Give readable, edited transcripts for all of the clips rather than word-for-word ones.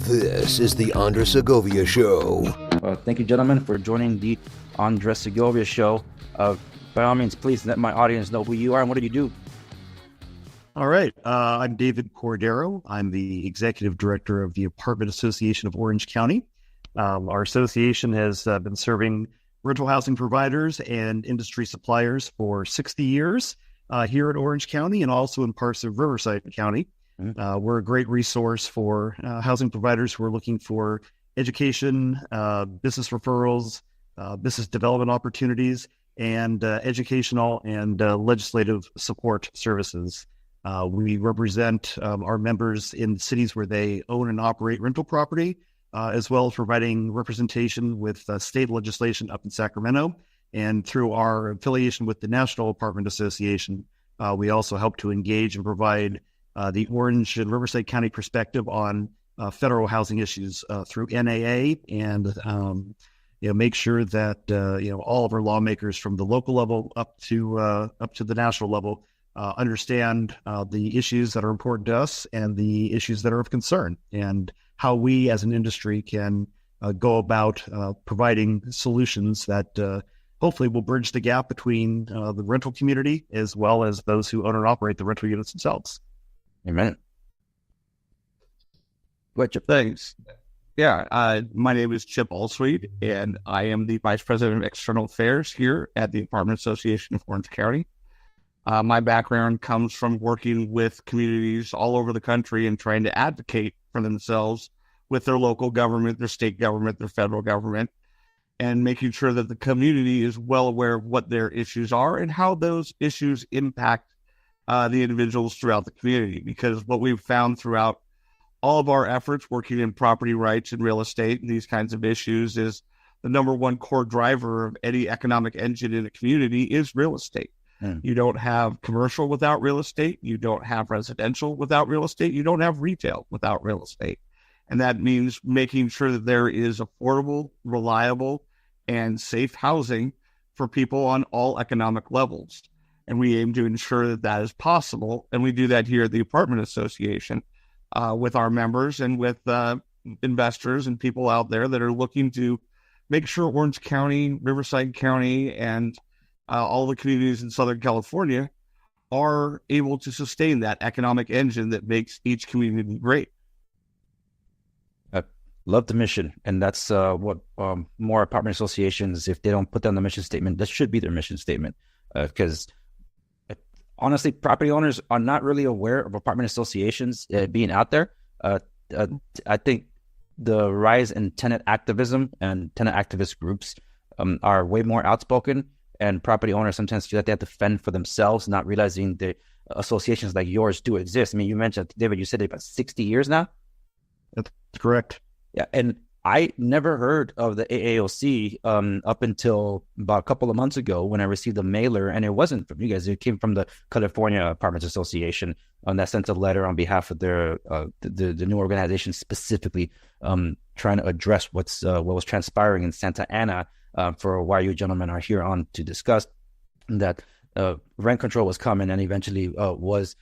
This is the Andres Segovia Show. Thank you, gentlemen, for joining the Andres Segovia Show. By all means, please let my audience know who you are and what do you do. All right. I'm David Cordero. I'm the Executive Director of the Apartment Association of Orange County. Our association has been serving rental housing providers and industry suppliers for 60 years here in Orange County and also in parts of Riverside County. We're a great resource for housing providers who are looking for education, business referrals, business development opportunities, and educational and legislative support services. We represent our members in cities where they own and operate rental property, as well as providing representation with state legislation up in Sacramento. And through our affiliation with the National Apartment Association, we also help to engage and provide the Orange and Riverside County perspective on federal housing issues through NAA, and make sure that all of our lawmakers from the local level up to the national level understand the issues that are important to us and the issues that are of concern, and how we as an industry can go about providing solutions that hopefully will bridge the gap between the rental community as well as those who own and operate the rental units themselves. Amen. Thanks. Yeah, my name is Chip Ahlswede, and I am the Vice President of External Affairs here at the Apartment Association of Orange County. My background comes from working with communities all over the country and trying to advocate for themselves with their local government, their state government, their federal government, and making sure that the community is well aware of what their issues are and how those issues impact the individuals throughout the community. Because what we've found throughout all of our efforts working in property rights and real estate and these kinds of issues is the number one core driver of any economic engine in a community is real estate. You don't have commercial without real estate. You don't have residential without real estate. You don't have retail without real estate. And that means making sure that there is affordable, reliable, and safe housing for people on all economic levels. And we aim to ensure that that is possible. And we do that here at the Apartment Association with our members and with investors and people out there that are looking to make sure Orange County, Riverside County, and all the communities in Southern California are able to sustain that economic engine that makes each community great. I love the mission. And that's what more apartment associations, if they don't put down the mission statement, that should be their mission statement. Because honestly, property owners are not really aware of apartment associations being out there. I think the rise in tenant activism and tenant activist groups are way more outspoken, and property owners sometimes feel that they have to fend for themselves, not realizing the associations like yours do exist. I mean, you mentioned, David, you said about 60 years now? That's correct. Yeah, and I never heard of the AAOC up until about a couple of months ago when I received a mailer, and it wasn't from you guys. It came from the California Apartments Association that sent a letter on behalf of their the new organization, specifically trying to address what was transpiring in Santa Ana, for why you gentlemen are here on to discuss that rent control was coming and eventually was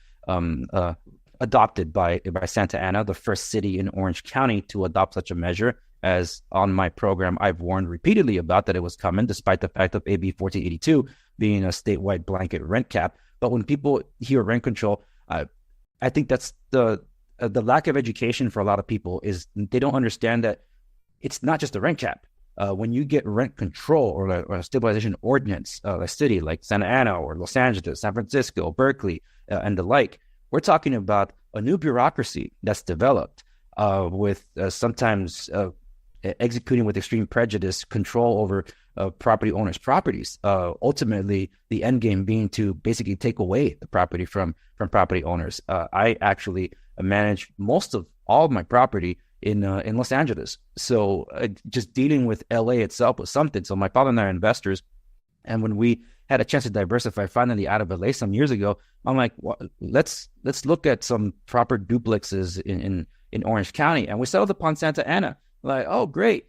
adopted by Santa Ana, the first city in Orange County to adopt such a measure. As on my program, I've warned repeatedly about that it was coming, despite the fact of AB 1482 being a statewide blanket rent cap. But when people hear rent control, I think that's the lack of education for a lot of people is they don't understand that it's not just a rent cap. When you get rent control or a stabilization ordinance, a city like Santa Ana or Los Angeles, San Francisco, Berkeley, and the like, we're talking about a new bureaucracy that's developed with sometimes executing with extreme prejudice, control over property owners' properties. Ultimately, the end game being to basically take away the property from property owners. I actually manage most of all of my property in Los Angeles. So just dealing with LA itself was something. So my father and I are investors. And when we had a chance to diversify finally out of LA some years ago, I'm like, well, let's look at some proper duplexes in Orange County. And we settled upon Santa Ana. Like, oh, great.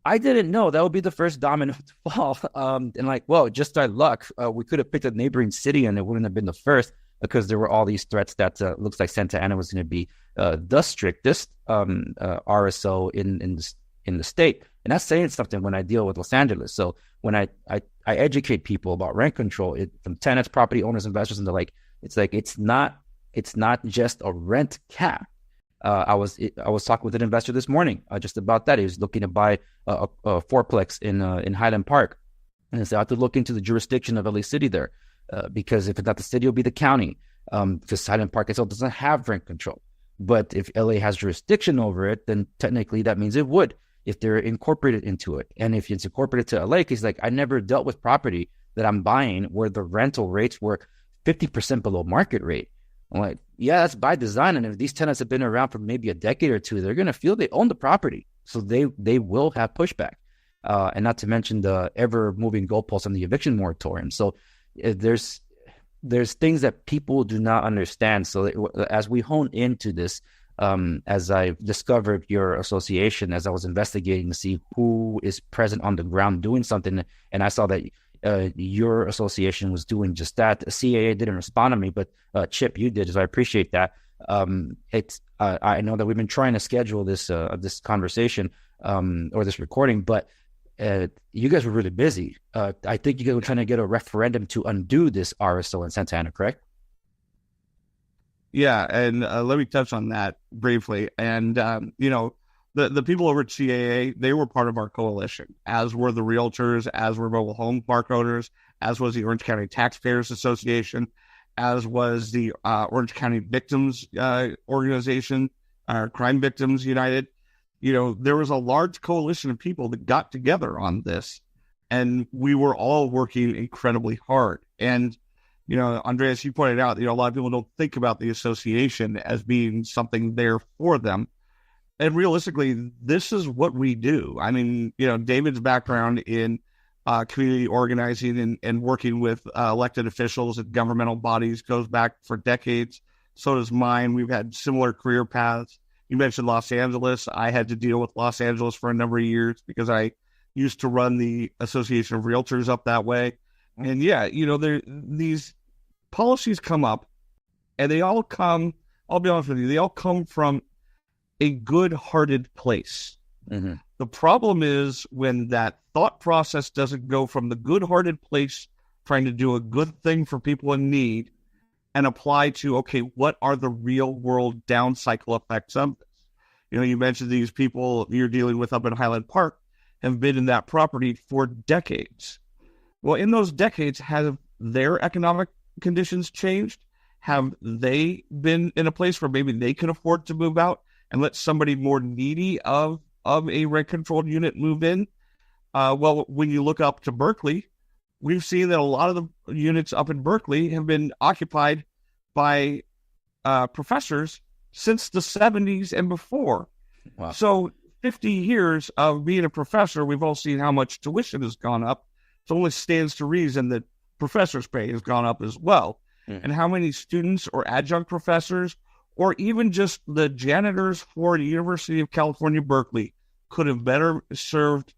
I didn't know that would be the first domino to fall. And like, well, just our luck. We could have picked a neighboring city and it wouldn't have been the first. because there were all these threats that looks like Santa Ana was going to be the strictest RSO in the state. And that's saying something when I deal with Los Angeles. So when I educate people about rent control, from tenants, property owners, investors, and the like, it's not just a rent cap. I was talking with an investor this morning just about that. He was looking to buy a fourplex in Highland Park, and he said I have to look into the jurisdiction of LA City there, because if it's not the city, it'll be the county. Because Highland Park itself doesn't have rent control, but if LA has jurisdiction over it, then technically that means it would, if they're incorporated into it. And if it's incorporated to LA, because I never dealt with property that I'm buying where the rental rates were 50% below market rate. I'm like, yeah, that's by design. And if these tenants have been around for maybe a decade or two, they're going to feel they own the property. So they will have pushback. And not to mention the ever moving goalposts on the eviction moratorium. So there's things that people do not understand. So as we hone into this, as I discovered your association, as I was investigating to see who is present on the ground doing something, and I saw that your association was doing just that. The CAA didn't respond to me, but Chip, you did, so I appreciate that. I know that we've been trying to schedule this conversation or this recording, but you guys were really busy. I think you guys were trying to get a referendum to undo this RSO in Santa Ana, correct? Yeah, and let me touch on that briefly. And, the people over at CAA, they were part of our coalition, as were the realtors, as were mobile home park owners, as was the Orange County Taxpayers Association, as was the Orange County Victims Organization, Crime Victims United. There was a large coalition of people that got together on this, and we were all working incredibly hard. And, Andreas, you pointed out, a lot of people don't think about the association as being something there for them. And realistically, this is what we do. I mean, David's background in community organizing and working with elected officials and governmental bodies goes back for decades. So does mine. We've had similar career paths. You mentioned Los Angeles. I had to deal with Los Angeles for a number of years because I used to run the Association of Realtors up that way. And yeah, these policies come up, and they all come, I'll be honest with you, they all come from a good-hearted place. Mm-hmm. The problem is when that thought process doesn't go from the good-hearted place, trying to do a good thing for people in need, and apply to, okay, what are the real-world down cycle effects of this? You mentioned these people you're dealing with up in Highland Park have been in that property for decades. Well, in those decades, have their economic conditions changed? Have they been in a place where maybe they can afford to move out and let somebody more needy of a rent-controlled unit move in? Well, when you look up to Berkeley, we've seen that a lot of the units up in Berkeley have been occupied by professors since the 70s and before. Wow. So 50 years of being a professor, we've all seen how much tuition has gone up. It only stands to reason that professors' pay has gone up as well. Mm. And how many students or adjunct professors or even just the janitors for the University of California, Berkeley could have been better served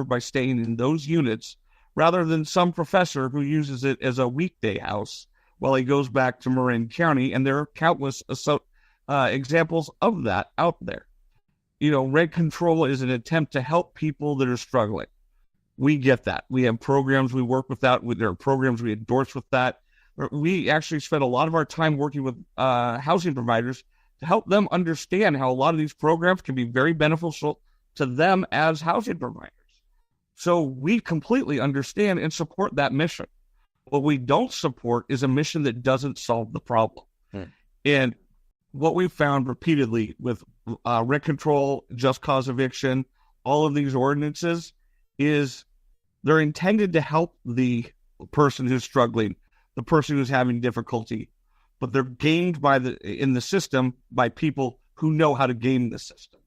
by staying in those units rather than some professor who uses it as a weekday house while he goes back to Marin County. And there are countless examples of that out there. Rent control is an attempt to help people that are struggling. We get that. We have programs we work with that. There are programs we endorse with that. We actually spend a lot of our time working with housing providers to help them understand how a lot of these programs can be very beneficial to them as housing providers. So we completely understand and support that mission. What we don't support is a mission that doesn't solve the problem. And what we've found repeatedly with rent control, just cause eviction, all of these ordinances is they're intended to help the person who's struggling, the person who's having difficulty, but they're gamed in the system by people who know how to game the system.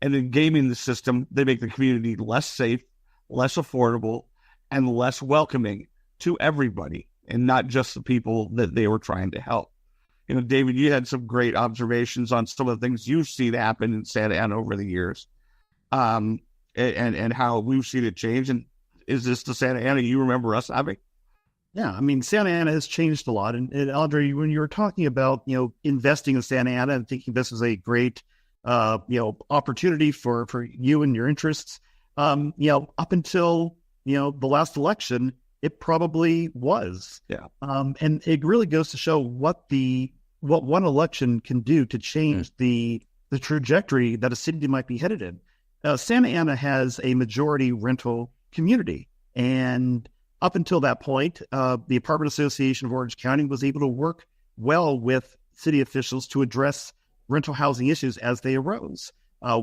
And in gaming the system, they make the community less safe, less affordable, and less welcoming to everybody, and not just the people that they were trying to help. David, you had some great observations on some of the things you've seen happen in Santa Ana over the years, and how we've seen it change. And is this the Santa Ana you remember us having? Yeah, I mean, Santa Ana has changed a lot. And Andre, when you were talking about, investing in Santa Ana and thinking this is a great, opportunity for you and your interests, up until, the last election, it probably was. Yeah. And it really goes to show what one election can do to change the trajectory that a city might be headed in. Santa Ana has a majority rental community, and up until that point, the Apartment Association of Orange County was able to work well with city officials to address rental housing issues as they arose.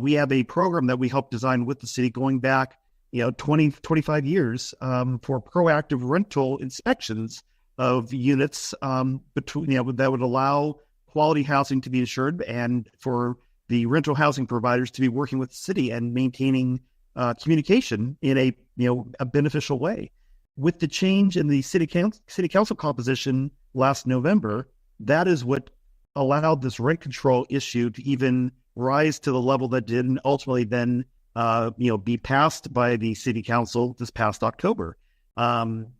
We have a program that we helped design with the city going back, 20, 25 years for proactive rental inspections of units that would allow quality housing to be assured, and for the rental housing providers to be working with the city and maintaining communication in a beneficial way. With the change in the city council composition last November, that is what allowed this rent control issue to even rise to the level that did, and ultimately then be passed by the city council this past October.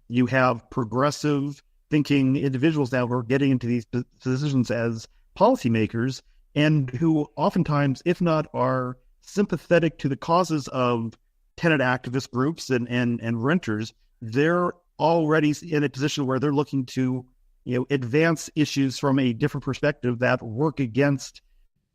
You have progressive thinking individuals now who are getting into these positions as policymakers, and who oftentimes, if not are sympathetic to the causes of tenant activist groups and renters, they're already in a position where they're looking to, advance issues from a different perspective that work against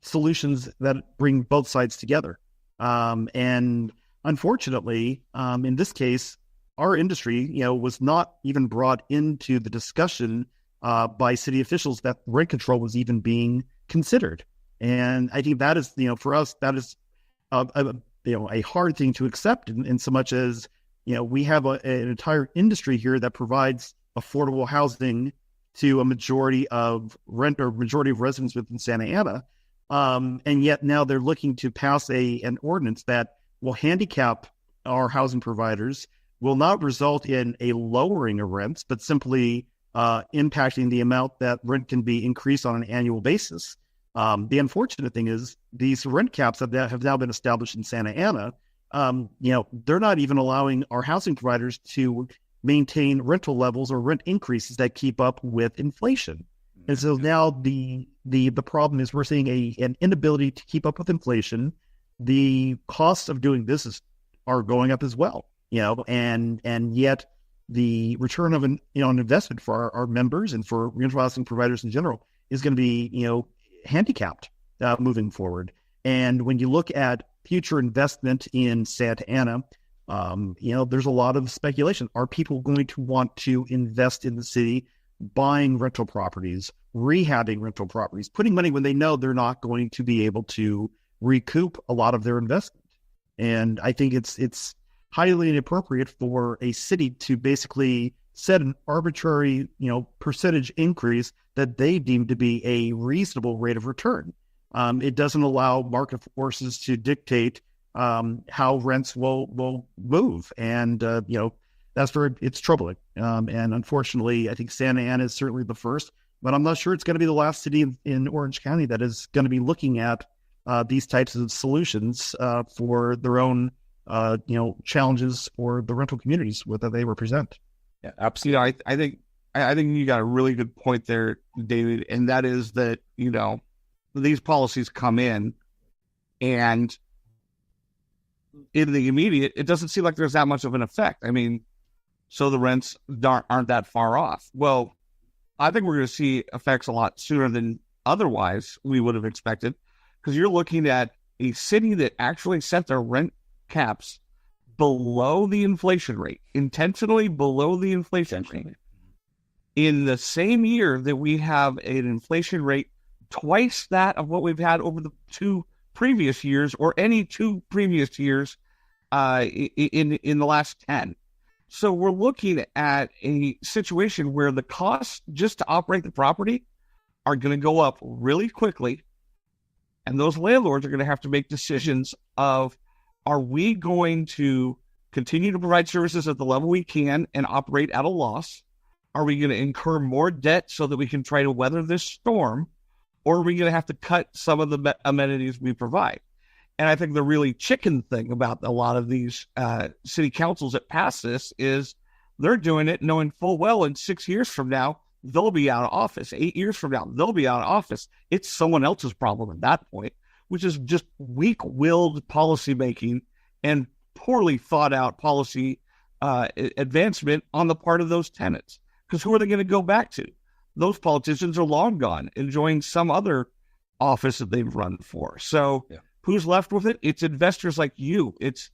solutions that bring both sides together. And unfortunately, in this case, our industry, was not even brought into the discussion by city officials that rent control was even being considered. And I think that is, for us, that is a hard thing to accept in so much as, we have an entire industry here that provides affordable housing to a majority of residents within Santa Ana. And yet now they're looking to pass an ordinance that will handicap our housing providers, will not result in a lowering of rents, but simply impacting the amount that rent can be increased on an annual basis. The unfortunate thing is these rent caps have now been established in Santa Ana. They're not even allowing our housing providers to maintain rental levels or rent increases that keep up with inflation. And so now the problem is we're seeing an inability to keep up with inflation. The costs of doing this are going up as well, and yet the return of an investment for our members and for rental housing providers in general is going to be, handicapped moving forward. And when you look at future investment in Santa Ana, there's a lot of speculation. Are people going to want to invest in the city, buying rental properties, rehabbing rental properties, putting money when they know they're not going to be able to recoup a lot of their investment? And I think it's highly inappropriate for a city to basically set an arbitrary, percentage increase that they deem to be a reasonable rate of return. It doesn't allow market forces to dictate how rents will move. And, it's troubling. And unfortunately, I think Santa Ana is certainly the first, but I'm not sure it's going to be the last city in Orange County that is going to be looking at these types of solutions for their own, challenges for the rental communities that they represent. Yeah, absolutely. I think you got a really good point there, David, and that is that, these policies come in, and in the immediate, it doesn't seem like there's that much of an effect. I mean, so the rents aren't that far off. Well, I think we're going to see effects a lot sooner than otherwise we would have expected, because you're looking at a city that actually set their rent caps below the inflation rate, intentionally below the inflation rate, in the same year that we have an inflation rate twice that of what we've had over the two previous years, or any two previous years in the last 10. So we're looking at a situation where the costs just to operate the property are going to go up really quickly, and those landlords are going to have to make decisions of, are we going to continue to provide services at the level we can and operate at a loss? Are we going to incur more debt so that we can try to weather this storm? Or are we going to have to cut some of the amenities we provide? And I think the really chicken thing about a lot of these city councils that pass this is They're doing it knowing full well in 6 years from now, they'll be out of office. 8 years from now, they'll be out of office. It's someone else's problem at that point, which is just weak-willed policymaking and poorly thought-out policy advancement on the part of those tenants. Because who are they going to go back to? Those politicians are long gone, enjoying some other office that they've run for. So who's left with it? It's investors like you. It's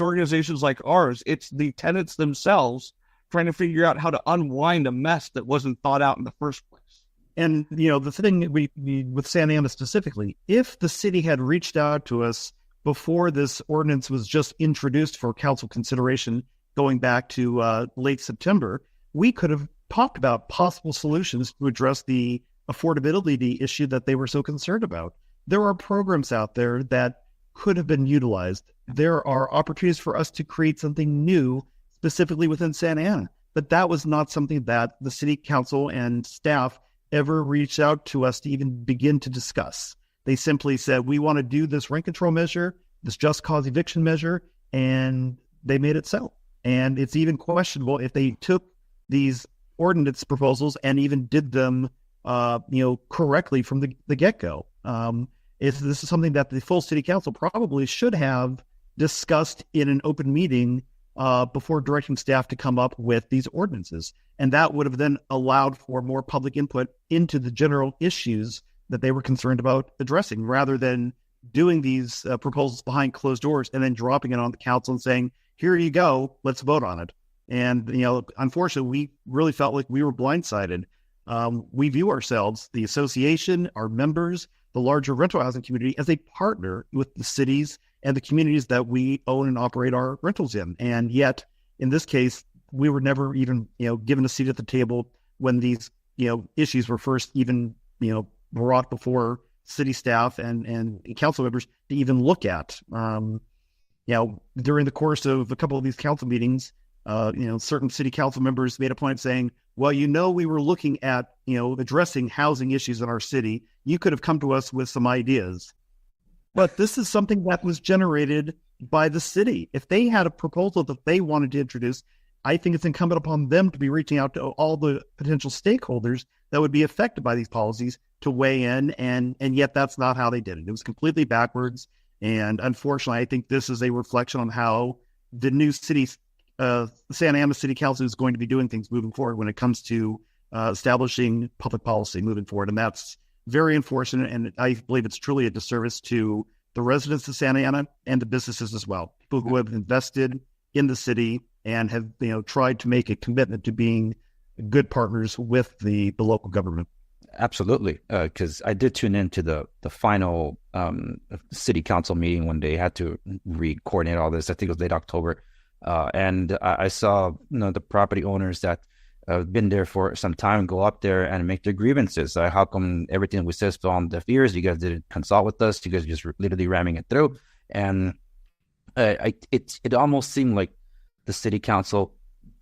organizations like ours. It's the tenants themselves trying to figure out how to unwind a mess that wasn't thought out in the first place. And, the thing we with Santa Ana specifically, if the city had reached out to us before this ordinance was just introduced for council consideration going back to late September, we could have talked about possible solutions to address the affordability issue that they were so concerned about. There are programs out there that could have been utilized. There are opportunities for us to create something new specifically within Santa Ana, but that was not something that the city council and staff ever reached out to us to even begin to discuss. They simply said, we want to do this rent control measure, this just cause eviction measure, and they made it so. And it's even questionable if they took these ordinance proposals and even did them, correctly from the get-go. If this is something that the full city council probably should have discussed in an open meeting before directing staff to come up with these ordinances. And that would have then allowed for more public input into the general issues that they were concerned about addressing, rather than doing these proposals behind closed doors and then dropping it on the council and saying, here you go, let's vote on it. And, unfortunately, we really felt like we were blindsided. We view ourselves, the association, our members, the larger rental housing community, as a partner with the cities and the communities that we own and operate our rentals in. And yet, in this case, we were never even, given a seat at the table when these, issues were first even, brought before city staff and council members to even look at. During the course of a couple of these council meetings, certain city council members made a point saying, well, we were looking at, addressing housing issues in our city. You could have come to us with some ideas. But this is something that was generated by the city. If they had a proposal that they wanted to introduce, I think it's incumbent upon them to be reaching out to all the potential stakeholders that would be affected by these policies to weigh in. And yet that's not how they did it. It was completely backwards. And unfortunately, I think this is a reflection on how the new city, Santa Ana City Council, is going to be doing things moving forward when it comes to establishing public policy moving forward. And that's very unfortunate. And I believe it's truly a disservice to the residents of Santa Ana and the businesses as well, people who have invested in the city and have tried to make a commitment to being good partners with the local government. Absolutely, because I did tune into the final city council meeting when they had to coordinate all this. I think it was late October, and I saw the property owners that have been there for some time go up there and make their grievances. How come everything we said fell on deaf ears? You guys didn't consult with us. You guys just literally ramming it through, and it almost seemed like the city council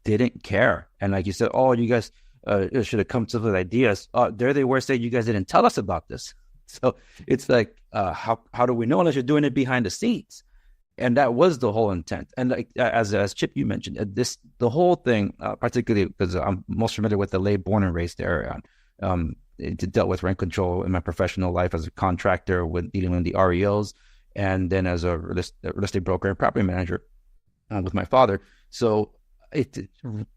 didn't care. And like you said, oh, you guys should have come to with ideas. There they were saying, you guys didn't tell us about this. So it's like, how do we know unless you're doing it behind the scenes? And that was the whole intent. And like as Chip, you mentioned, the whole thing, particularly because I'm most familiar with LA, born and raised there. It dealt with rent control in my professional life as a contractor, with dealing with the REOs, and then as a real estate broker and property manager with my father. So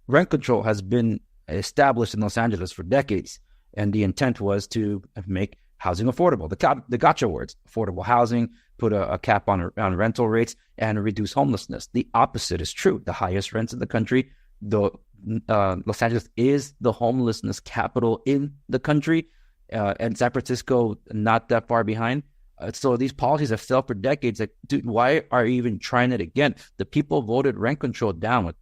rent control has been established in Los Angeles for decades, and the intent was to make housing affordable. The gotcha words: affordable housing, put a cap on rental rates, and reduce homelessness. The opposite is true. The highest rents in the country. Los Angeles is the homelessness capital in the country, and San Francisco not that far behind. So these policies have failed for decades. Like, dude, why are you even trying it again? The people voted rent control down with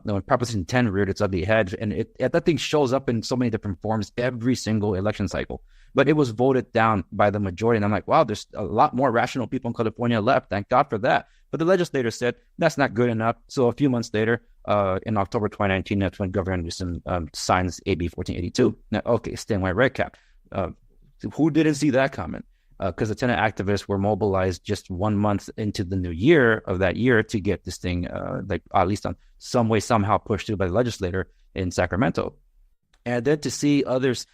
when Proposition 10 reared its ugly head, and that thing shows up in so many different forms every single election cycle. But it was voted down by the majority, and I'm like, wow, there's a lot more rational people in California left. Thank God for that. But the legislators said that's not good enough. So a few months later, in October 2019, that's when Governor Newsom signs AB 1482. Now, okay, statewide rent cap. Who didn't see that coming? because the tenant activists were mobilized just 1 month into the new year of that year to get this thing, like at least on some way, somehow pushed through by the legislator in Sacramento. And then to see others,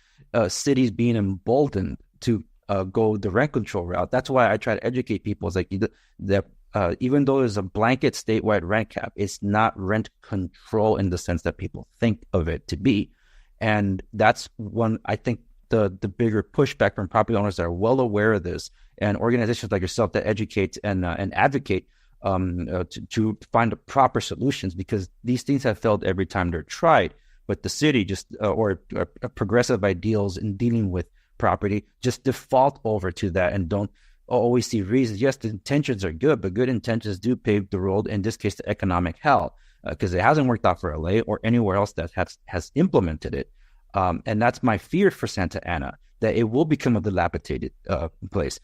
cities being emboldened to go the rent control route. That's why I try to educate people. It's like that even though there's a blanket statewide rent cap, it's not rent control in the sense that people think of it to be. And that's one, I think, the bigger pushback from property owners that are well aware of this, and organizations like yourself that educate and advocate to find the proper solutions, because these things have failed every time they're tried. But the city just or progressive ideals in dealing with property just default over to that and don't always see reasons. Yes, the intentions are good, but good intentions do pave the road, in this case, to economic hell, because it hasn't worked out for LA or anywhere else that has implemented it. And that's my fear for Santa Ana, that it will become a dilapidated place.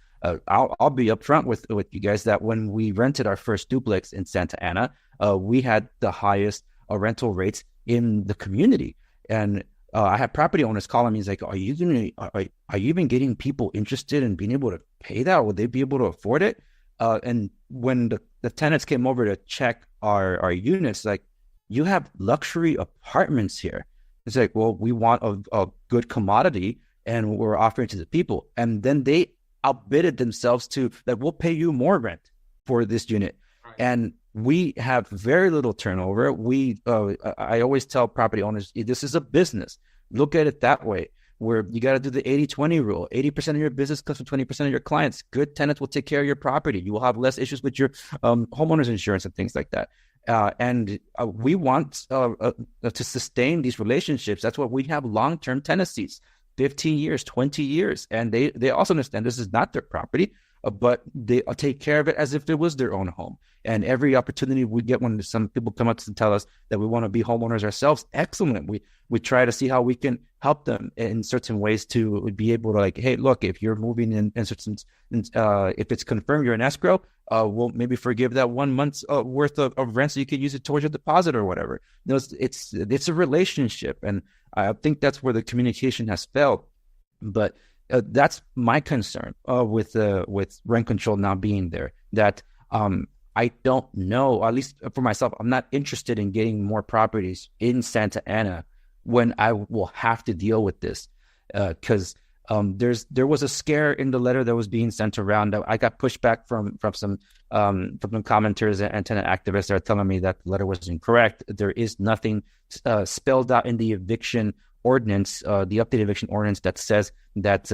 I'll be upfront with you guys that when we rented our first duplex in Santa Ana, we had the highest rental rates in the community. And I had property owners calling me. He's like, are you even getting people interested in being able to pay that? Would they be able to afford it? And when the tenants came over to check our units, like, you have luxury apartments here. It's like, well, we want a good commodity and we're offering it to the people. And then they outbidded themselves to that, we'll pay you more rent for this unit. Right. And we have very little turnover. I always tell property owners, this is a business. Look at it that way, where you got to do the 80-20 rule. 80% of your business comes from 20% of your clients. Good tenants will take care of your property. You will have less issues with your homeowners insurance and things like that. And we want to sustain these relationships. That's why we have long-term tenancies, 15 years, 20 years. And they also understand this is not their property, but they take care of it as if it was their own home. And every opportunity we get, when some people come up to tell us that we want to be homeowners ourselves, excellent. We try to see how we can help them in certain ways to be able to, like, hey, look, if you're moving in certain, if it's confirmed you're in escrow, we'll maybe forgive that 1 month's worth of rent so you could use it towards your deposit or whatever. You know, it's a relationship, and I think that's where the communication has failed. But that's my concern with rent control now being there. That I don't know, at least for myself, I'm not interested in getting more properties in Santa Ana when I will have to deal with this, because there was a scare in the letter that was being sent around. I got pushback from some commenters and tenant activists that are telling me that the letter was incorrect. There is nothing spelled out in the eviction ordinance, the updated eviction ordinance, that says that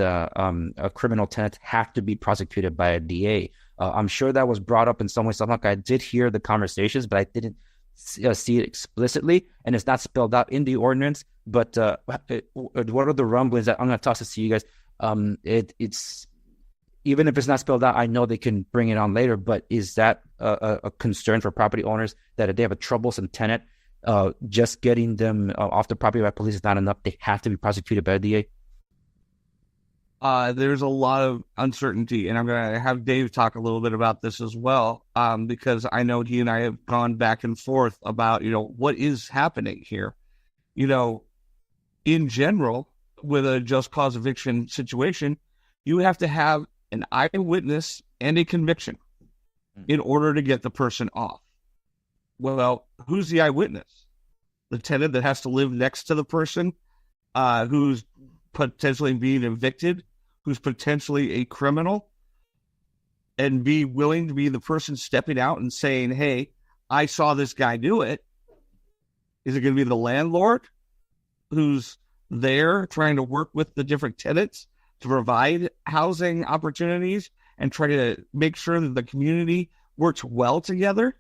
criminal tenants have to be prosecuted by a DA. I'm sure that was brought up in some way. Somehow I did hear the conversations, but I didn't see it explicitly, and it's not spelled out in the ordinance. But what are the rumblings that I'm going to toss this to you guys? It's even if it's not spelled out, I know they can bring it on later. But is that a concern for property owners, that if they have a troublesome tenant, just getting them off the property by police is not enough? They have to be prosecuted by a DA? There's a lot of uncertainty, and I'm going to have Dave talk a little bit about this as well, because I know he and I have gone back and forth about, what is happening here. In general, with a just cause eviction situation, you have to have an eyewitness and a conviction in order to get the person off. Well, who's the eyewitness? The tenant that has to live next to the person who's potentially being evicted, who's potentially a criminal, and be willing to be the person stepping out and saying, hey, I saw this guy do it. Is it going to be the landlord who's there trying to work with the different tenants to provide housing opportunities and try to make sure that the community works well together?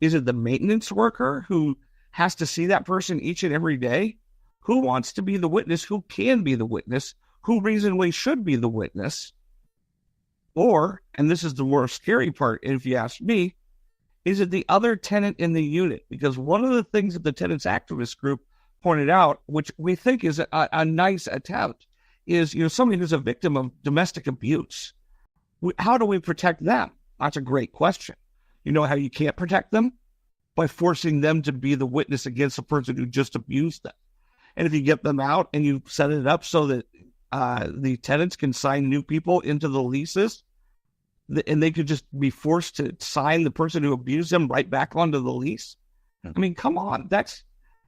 Is it the maintenance worker who has to see that person each and every day? Who wants to be the witness? Who can be the witness? Who reasonably should be the witness? Or, and this is the more scary part, if you ask me, is it the other tenant in the unit? Because one of the things that the tenants activist group pointed out, which we think is a nice attempt, is somebody who's a victim of domestic abuse. How do we protect them? That's a great question. You know how you can't protect them? By forcing them to be the witness against the person who just abused them. And if you get them out and you set it up so that the tenants can sign new people into the leases, and they could just be forced to sign the person who abused them right back onto the lease. I mean, come on,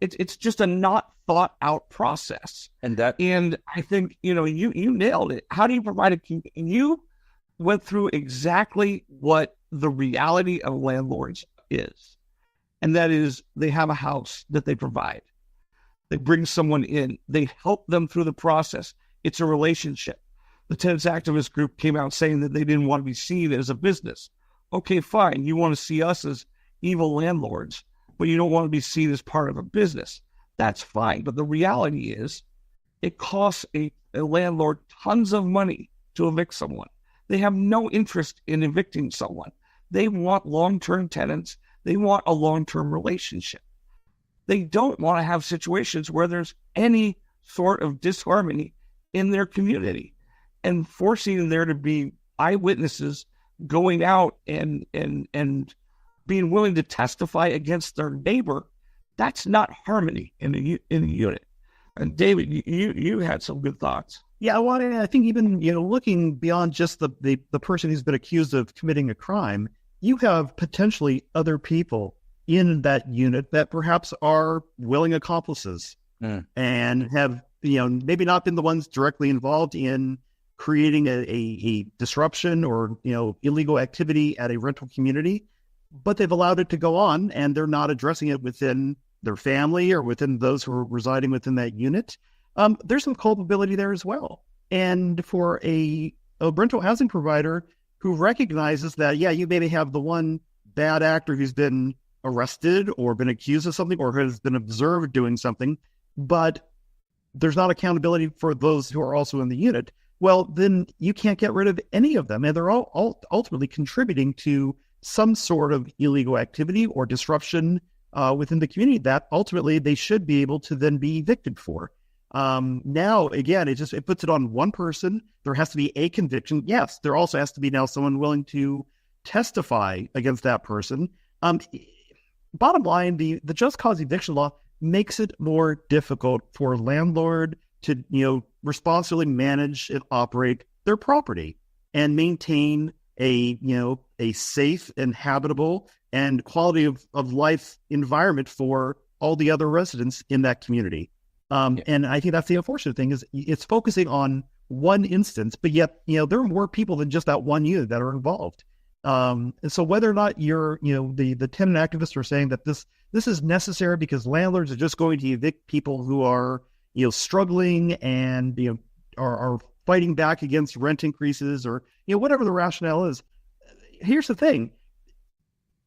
it's just a not thought out process. And I think, you nailed it. How do you provide you went through exactly what the reality of landlords is. And that is, they have a house that they provide. They bring someone in. They help them through the process. It's a relationship. The tenants activist group came out saying that they didn't want to be seen as a business. Okay, fine. You want to see us as evil landlords, but you don't want to be seen as part of a business. That's fine. But the reality is, it costs a landlord tons of money to evict someone. They have no interest in evicting someone. They want long-term tenants. They want a long-term relationship. They don't want to have situations where there's any sort of disharmony in their community, and forcing there to be eyewitnesses going out and being willing to testify against their neighbor. That's not harmony in a unit. And David, you had some good thoughts. Yeah, well, I think even, looking beyond just the person who's been accused of committing a crime, you have potentially other people in that unit that perhaps are willing accomplices and have, maybe not been the ones directly involved in creating a disruption or, illegal activity at a rental community, but they've allowed it to go on and they're not addressing it within their family or within those who are residing within that unit. There's some culpability there as well. And for a rental housing provider who recognizes that, you maybe have the one bad actor who's been arrested or been accused of something or has been observed doing something, but there's not accountability for those who are also in the unit. Well, then you can't get rid of any of them. And they're all ultimately contributing to some sort of illegal activity or disruption within the community that ultimately they should be able to then be evicted for. Now, again, it puts it on one person. There has to be a conviction. Yes, there also has to be now someone willing to testify against that person. Bottom line, the just cause eviction law makes it more difficult for a landlord to, responsibly manage and operate their property and maintain a safe and habitable and quality of life environment for all the other residents in that community. And I think that's the unfortunate thing is it's focusing on one instance, but yet, there are more people than just that one unit that are involved. And so whether or not you're, the tenant activists are saying that this is necessary because landlords are just going to evict people who are, struggling and, are fighting back against rent increases or, whatever the rationale is. Here's the thing.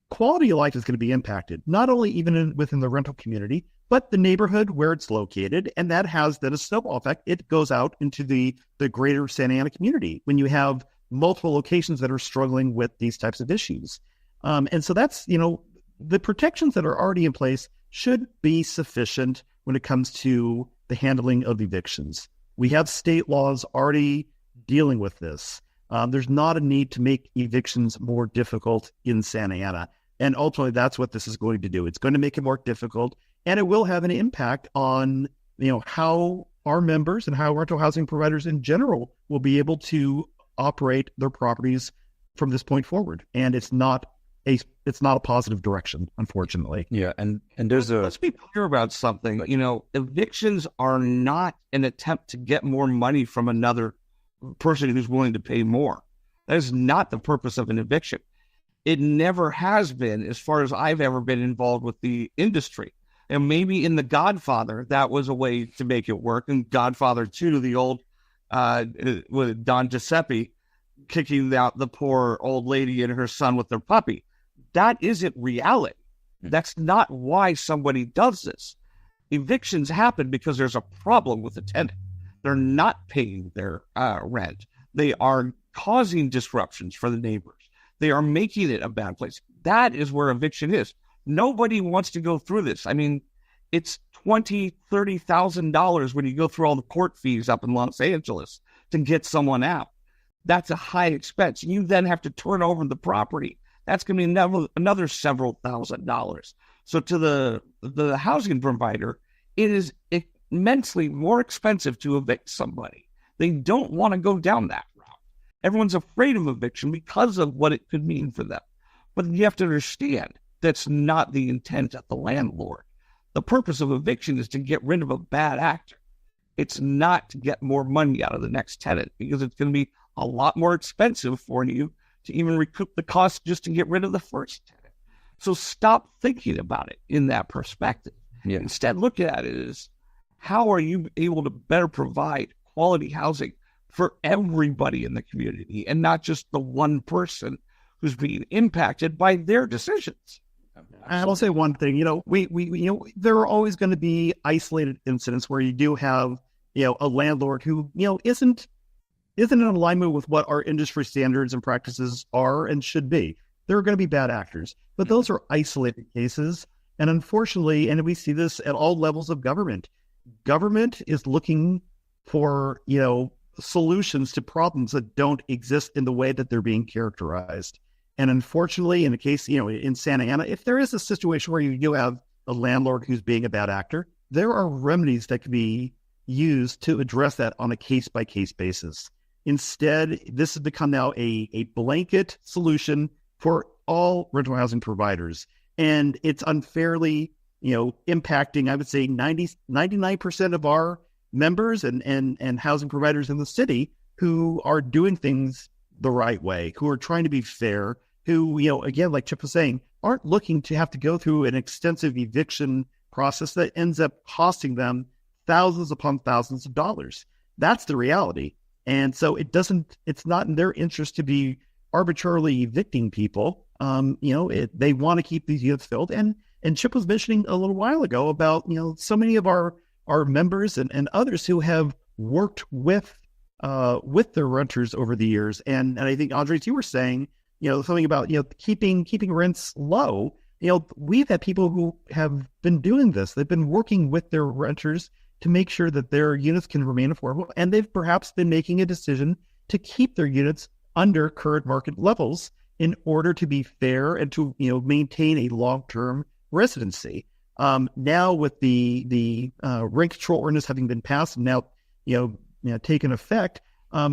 Quality of life is going to be impacted, not only even within the rental community, but the neighborhood where it's located. And that has then a snowball effect. It goes out into the greater Santa Ana community when you have multiple locations that are struggling with these types of issues. And so that's, the protections that are already in place should be sufficient when it comes to the handling of evictions. We have state laws already dealing with this. There's not a need to make evictions more difficult in Santa Ana. And ultimately, that's what this is going to do. It's going to make it more difficult, and it will have an impact on, how our members and how rental housing providers in general will be able to operate their properties from this point forward. And it's not a positive direction, unfortunately. Yeah, and let's be clear about something. Evictions are not an attempt to get more money from another person who's willing to pay more. That is not the purpose of an eviction. It never has been, as far as I've ever been involved with the industry. And maybe in The Godfather, that was a way to make it work. And Godfather 2, the old with Don Giuseppe kicking out the poor old lady and her son with their puppy. That isn't reality. That's not why somebody does this. Evictions happen because there's a problem with the tenant. They're not paying their rent. They are causing disruptions for the neighbors. They are making it a bad place. That is where eviction is. Nobody wants to go through this. I mean, it's $20,000, $30,000 when you go through all the court fees up in Los Angeles to get someone out. That's a high expense. You then have to turn over the property. That's going to be another several $1,000s. So to the housing provider, it is immensely more expensive to evict somebody They don't want to go down that route. Everyone's afraid of eviction because of what it could mean for them. But you have to understand that's not the intent of the landlord. The purpose of eviction is to get rid of a bad actor. It's not to get more money out of the next tenant, because it's going to be a lot more expensive for you to even recoup the cost just to get rid of the first tenant. So stop thinking about it in that perspective. Yeah. Instead, look at it as, how are you able to better provide quality housing for everybody in the community and not just the one person who's being impacted by their decisions? I will say one thing, we there are always going to be isolated incidents where you do have, a landlord who, isn't in alignment with what our industry standards and practices are and should be. There are going to be bad actors, but those are isolated cases. And unfortunately, and we see this at all levels of government is looking for, solutions to problems that don't exist in the way that they're being characterized. And unfortunately, in the case, in Santa Ana, if there is a situation where you do have a landlord who's being a bad actor, there are remedies that can be used to address that on a case-by-case basis. Instead, this has become now a blanket solution for all rental housing providers. And it's unfairly, impacting, I would say, 99% of our members and housing providers in the city who are doing things the right way, who are trying to be fair, who, again, like Chip was saying, aren't looking to have to go through an extensive eviction process that ends up costing them thousands upon thousands of dollars. That's the reality. And so it's not in their interest to be arbitrarily evicting people. They want to keep these units filled. And Chip was mentioning a little while ago about, so many of our members and others who have worked with their renters over the years. And I think, Andres, you were saying, something about, keeping rents low. We've had people who have been doing this. They've been working with their renters to make sure that their units can remain affordable. And they've perhaps been making a decision to keep their units under current market levels in order to be fair and to, maintain a long-term residency. Now with the rent control ordinance having been passed and now, taken effect,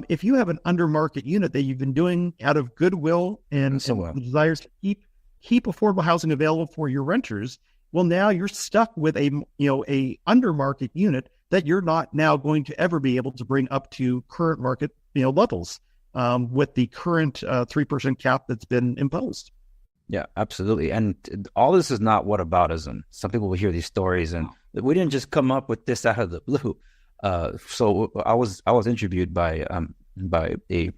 if you have an under market unit that you've been doing out of goodwill and desires to keep affordable housing available for your renters, well, now you're stuck with a under market unit that you're not now going to ever be able to bring up to current market levels with the current 3% cap that's been imposed. Yeah, absolutely. And all this is not whataboutism. Some people will hear these stories, and we didn't just come up with this out of the blue. So I was interviewed by a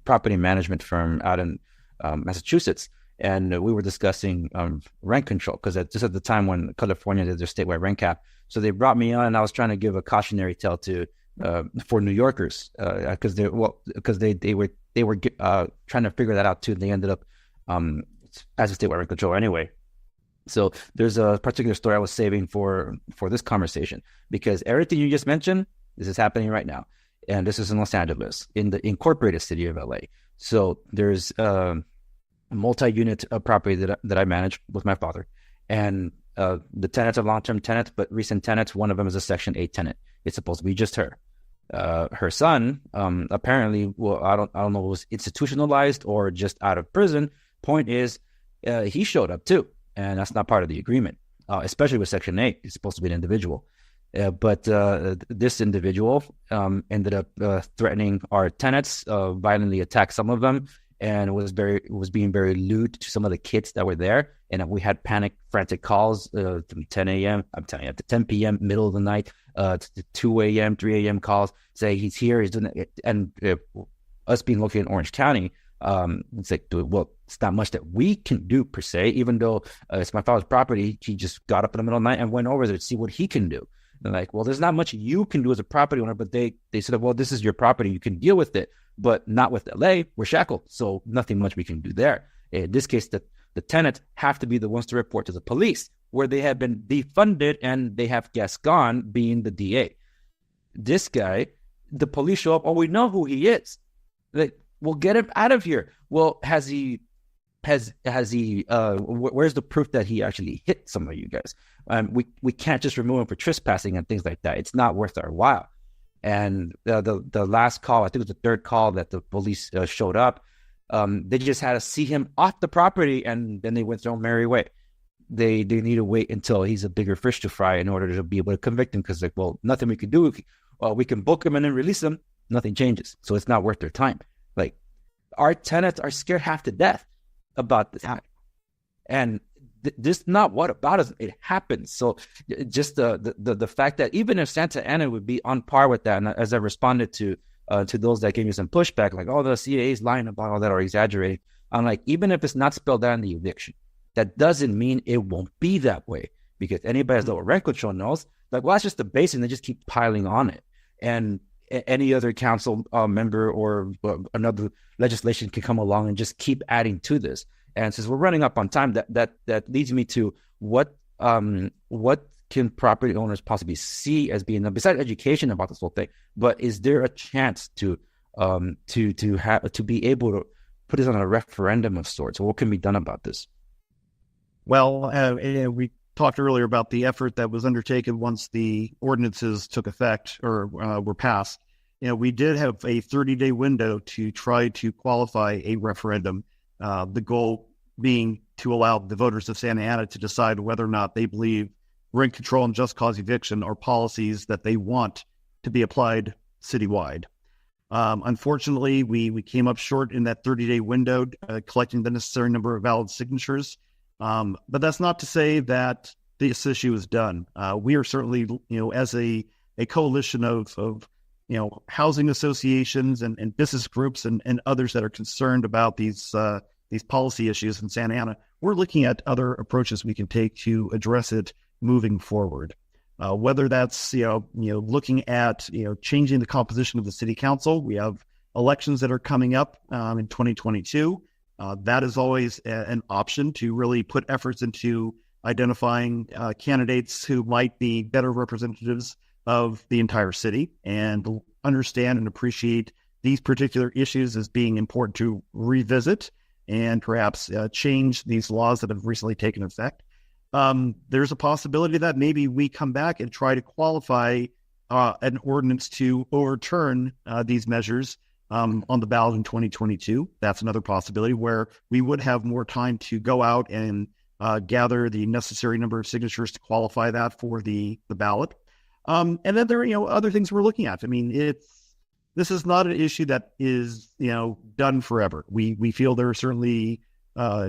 property management firm out in Massachusetts, and we were discussing rent control because just at the time when California did their statewide rent cap. So they brought me on, and I was trying to give a cautionary tale for New Yorkers because they were trying to figure that out too. They ended up as a statewide rent control anyway. So there's a particular story I was saving for this conversation, because everything you just mentioned, this is happening right now. And this is in Los Angeles, in the incorporated city of LA. So there's a multi-unit property that I manage with my father. And the tenants are long-term tenants, but recent tenants, one of them is a Section 8 tenant. It's supposed to be just her. Her son, apparently, well, I don't know if it was institutionalized or just out of prison. Point is, he showed up too. And that's not part of the agreement, especially with Section 8. It's supposed to be an individual. But this individual ended up threatening our tenants, violently attacked some of them, and was being very lewd to some of the kids that were there. And we had frantic calls from 10 a.m., I'm telling you, to 10 p.m., middle of the night, to 2 a.m., 3 a.m. calls, say he's here, he's doing it. And us being located in Orange County, it's like, well, it's not much that we can do per se, even though it's my father's property. He just got up in the middle of the night and went over there to see what he can do. They're like, well, there's not much you can do as a property owner, but they said, well, this is your property, you can deal with it, but not with LA. We're shackled, so nothing much we can do there. In this case, the tenants have to be the ones to report to the police, where they have been defunded and they have Gascon being the DA. This guy, the police show up, oh, we know who he is. Like, we'll get him out of here. Well, has he where's the proof that he actually hit some of you guys? We can't just remove him for trespassing and things like that. It's not worth our while. And the last call, I think it was the third call that the police showed up, they just had to see him off the property, and then they went their own merry way. They need to wait until he's a bigger fish to fry in order to be able to convict him, because, like, well, nothing we can do. We can book him and then release him. Nothing changes. So it's not worth their time. Like, our tenants are scared half to death about this happening. And this not what about us. It happens. So just the fact that even if Santa Ana would be on par with that, and as I responded to those that gave me some pushback, like, oh, the CAA is lying about all that or exaggerating. I'm like, even if it's not spelled out in the eviction, that doesn't mean it won't be that way, because anybody that's lower rent control knows, like, well, that's just the base, and they just keep piling on it. And any other council member or another legislation can come along and just keep adding to this. And since we're running up on time, that leads me to what can property owners possibly see as being, besides education about this whole thing, but is there a chance to be able to put this on a referendum of sorts? What can be done about this? Well, we talked earlier about the effort that was undertaken once the ordinances took effect or were passed. We did have a 30-day window to try to qualify a referendum. The goal being to allow the voters of Santa Ana to decide whether or not they believe rent control and just cause eviction are policies that they want to be applied citywide. Unfortunately, we came up short in that 30-day window, collecting the necessary number of valid signatures. But that's not to say that this issue is done. We are certainly, as a coalition of housing associations and business groups and others that are concerned about these policy issues in Santa Ana, we're looking at other approaches we can take to address it moving forward. Whether that's looking at changing the composition of the city council. We have elections that are coming up in 2022. That is always an option to really put efforts into identifying candidates who might be better representatives of the entire city and understand and appreciate these particular issues as being important to revisit and perhaps change these laws that have recently taken effect. There's a possibility that maybe we come back and try to qualify an ordinance to overturn these measures on the ballot in 2022. That's another possibility where we would have more time to go out and gather the necessary number of signatures to qualify that for the ballot. And then there are other things we're looking at. I mean, this is not an issue that is done forever. We feel there are certainly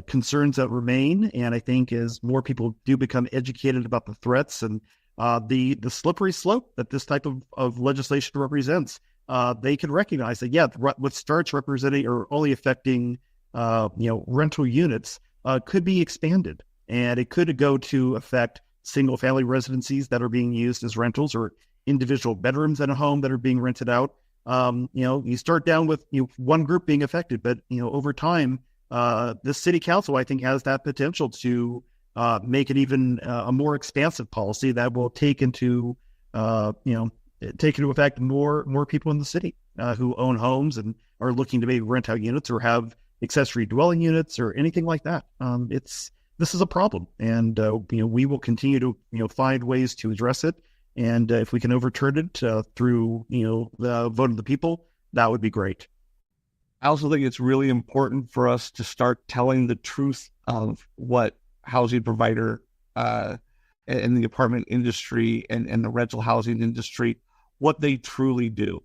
concerns that remain, and I think as more people do become educated about the threats and the slippery slope that this type of legislation represents, they can recognize that what starts representing or only affecting rental units could be expanded, and it could go to affect single family residencies that are being used as rentals or individual bedrooms in a home that are being rented out. You start down with one group being affected, but over time, the city council, I think, has that potential to make it even a more expansive policy that will take into effect more people in the city who own homes and are looking to maybe rent out units or have accessory dwelling units or anything like that. This is a problem, and we will continue to find ways to address it. And if we can overturn it through the vote of the people, that would be great. I also think it's really important for us to start telling the truth of what housing provider and the apartment industry and the rental housing industry, what they truly do.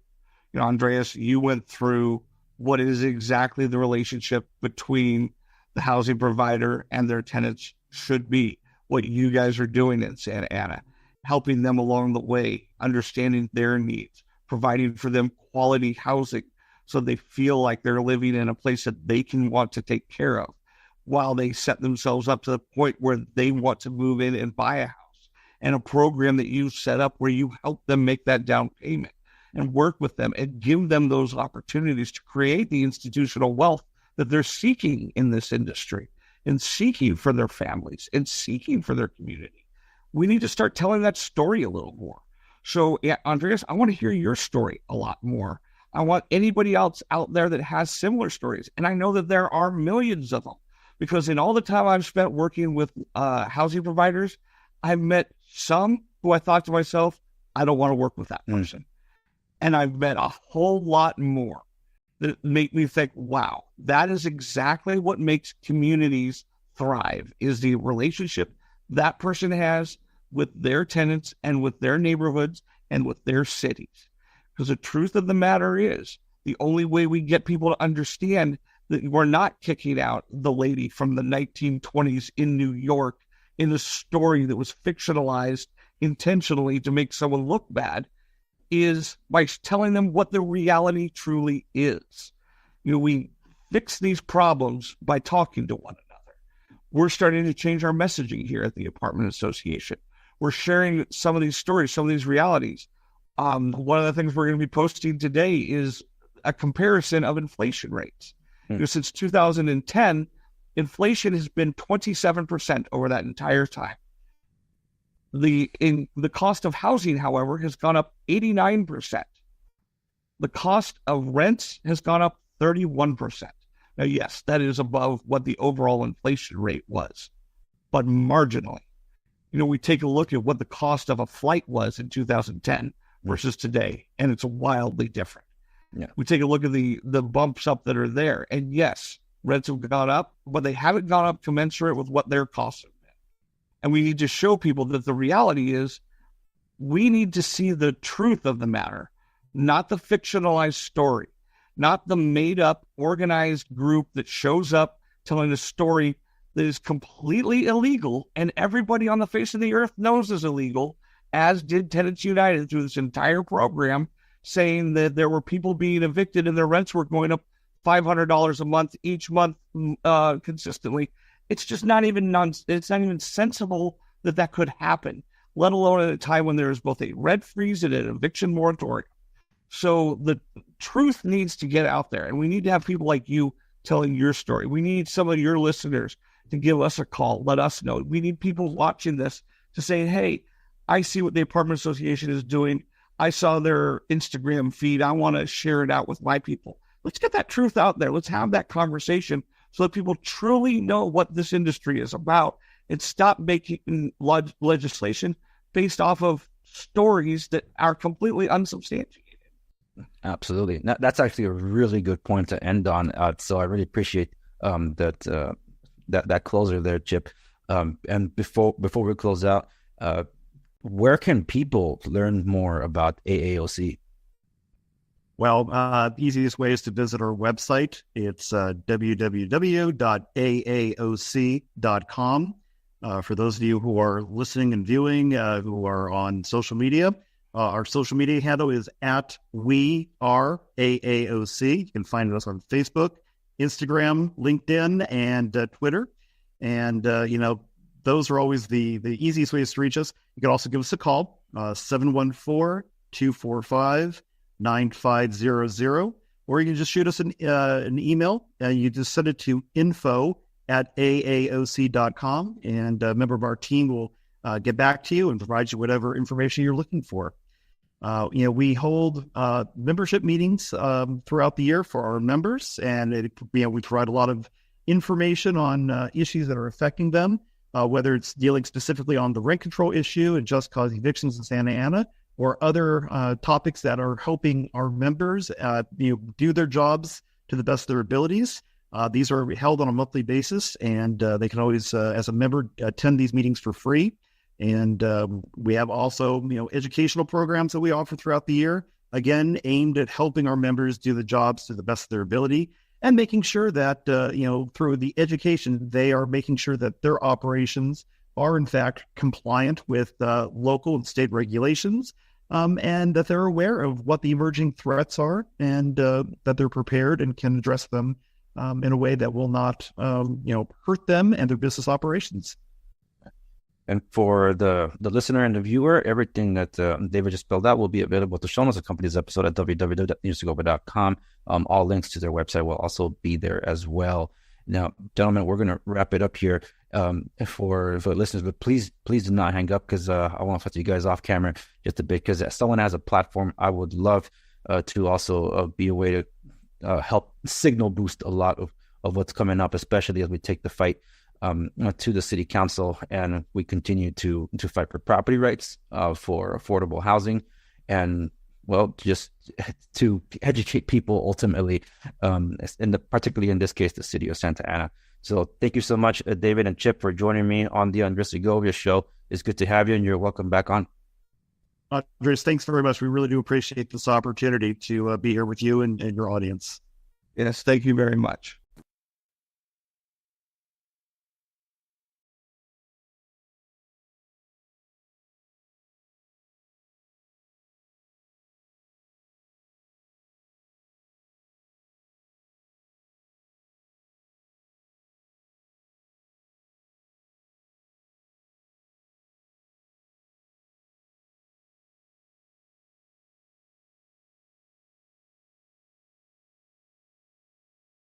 Andreas, you went through what is exactly the relationship between the housing provider and their tenants should be, what you guys are doing in Santa Ana, helping them along the way, understanding their needs, providing for them quality housing so they feel like they're living in a place that they can want to take care of while they set themselves up to the point where they want to move in and buy a house, and a program that you set up where you help them make that down payment and work with them and give them those opportunities to create the institutional wealth that they're seeking in this industry and seeking for their families and seeking for their community. We need to start telling that story a little more. So, Andreas, I want to hear your story a lot more. I want anybody else out there that has similar stories. And I know that there are millions of them, because in all the time I've spent working with housing providers, I've met some who I thought to myself, I don't want to work with that person. And I've met a whole lot more that make me think, wow, that is exactly what makes communities thrive, is the relationship that person has with their tenants and with their neighborhoods and with their cities. Because the truth of the matter is, the only way we get people to understand that we're not kicking out the lady from the 1920s in New York in a story that was fictionalized intentionally to make someone look bad, is by telling them what the reality truly is. We fix these problems by talking to one another. We're starting to change our messaging here at the Apartment Association. We're sharing some of these stories, some of these realities. One of the things we're going to be posting today is a comparison of inflation rates. Since 2010, inflation has been 27% over that entire time. The cost of housing, however, has gone up 89%. The cost of rents has gone up 31%. Now, yes, that is above what the overall inflation rate was, but marginally. We take a look at what the cost of a flight was in 2010 versus today, and it's wildly different. Yeah. We take a look at the bumps up that are there, and yes, rents have gone up, but they haven't gone up commensurate with what their costs have been. And we need to show people that the reality is we need to see the truth of the matter, not the fictionalized story, not the made-up, organized group that shows up telling a story that is completely illegal and everybody on the face of the earth knows is illegal, as did Tenants United through this entire program, saying that there were people being evicted and their rents were going up $500 a month each month consistently. It's just not even it's not even sensible that could happen, let alone at a time when there is both a rent freeze and an eviction moratorium. So the truth needs to get out there, and we need to have people like you telling your story. We need some of your listeners to give us a call, let us know. We need people watching this to say, hey, I see what the Apartment Association is doing. I saw their Instagram feed. I want to share it out with my people. Let's get that truth out there. Let's have that conversation so that people truly know what this industry is about and stop making legislation based off of stories that are completely unsubstantiated. Absolutely. That's actually a really good point to end on. So I really appreciate that closer there, Chip. And before we close out, where can people learn more about AAOC? Well, the easiest way is to visit our website. It's www.aaoc.com. For those of you who are listening and viewing, who are on social media, our social media handle is @WeAreAAOC. You can find us on Facebook, Instagram, LinkedIn, and Twitter. And, those are always the easiest ways to reach us. You can also give us a call, 714-245-9500, or you can just shoot us an email. You just send it to info@aaoc.com, and a member of our team will get back to you and provide you whatever information you're looking for. We hold membership meetings throughout the year for our members, and we provide a lot of information on issues that are affecting them, whether it's dealing specifically on the rent control issue and just cause evictions in Santa Ana, or other topics that are helping our members do their jobs to the best of their abilities. These are held on a monthly basis, and they can always, as a member, attend these meetings for free. And we have also, educational programs that we offer throughout the year, again, aimed at helping our members do the jobs to the best of their ability, and making sure that, through the education, they are making sure that their operations are, in fact, compliant with local and state regulations, and that they're aware of what the emerging threats are, and that they're prepared and can address them in a way that will not, hurt them and their business operations. And for the listener and the viewer, everything that David just spelled out will be available to show notes accompanies this episode at www.segovia.com. All links to their website will also be there as well. Now, gentlemen, we're going to wrap it up here for listeners, but please do not hang up, because I want to talk to you guys off camera just a bit, because as someone has a platform, I would love to also be a way to help signal boost a lot of what's coming up, especially as we take the fight to the city council, and we continue to fight for property rights, for affordable housing, and well, just to educate people ultimately, particularly in this case, the city of Santa Ana. So thank you so much, David and Chip, for joining me on the Andres Segovia show. It's good to have you, and you're welcome back on. Andres, thanks very much. We really do appreciate this opportunity to be here with you and your audience. Yes, thank you very much.